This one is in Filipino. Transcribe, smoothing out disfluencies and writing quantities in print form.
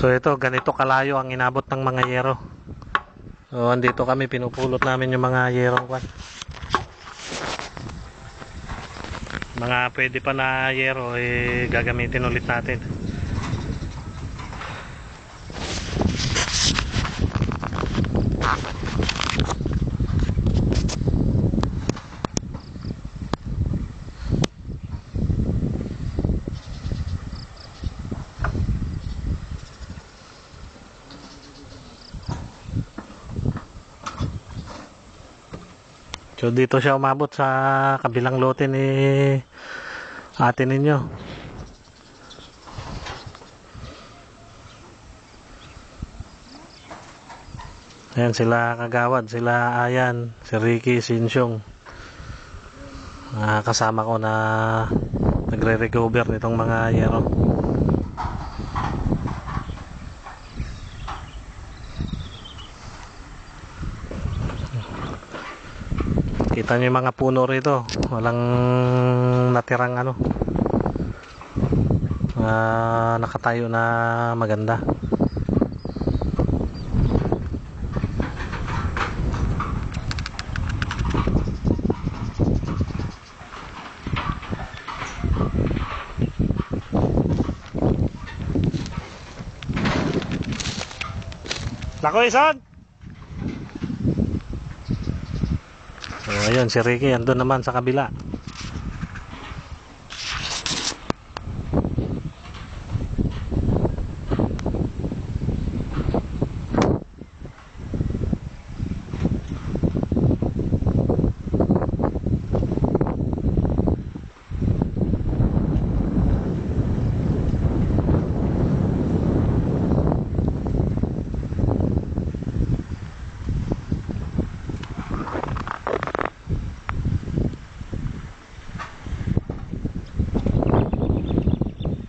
So ito, ganito kalayo ang inabot ng mga yero. So andito kami, pinupulot namin yung mga yero. Mga pwede pa na yero, gagamitin ulit natin. So dito siya umabot sa kabilang lote ni ate ninyo. Ayan sila Kagawad, sila Ayan, si Ricky, Sinsyong. Kasama ko na nagre-recover nitong mga yero. Kita nyo yung mga puno rito, walang natirang nakatayo na maganda. Nako Isan! So ayun si Ricky andun naman sa kabila.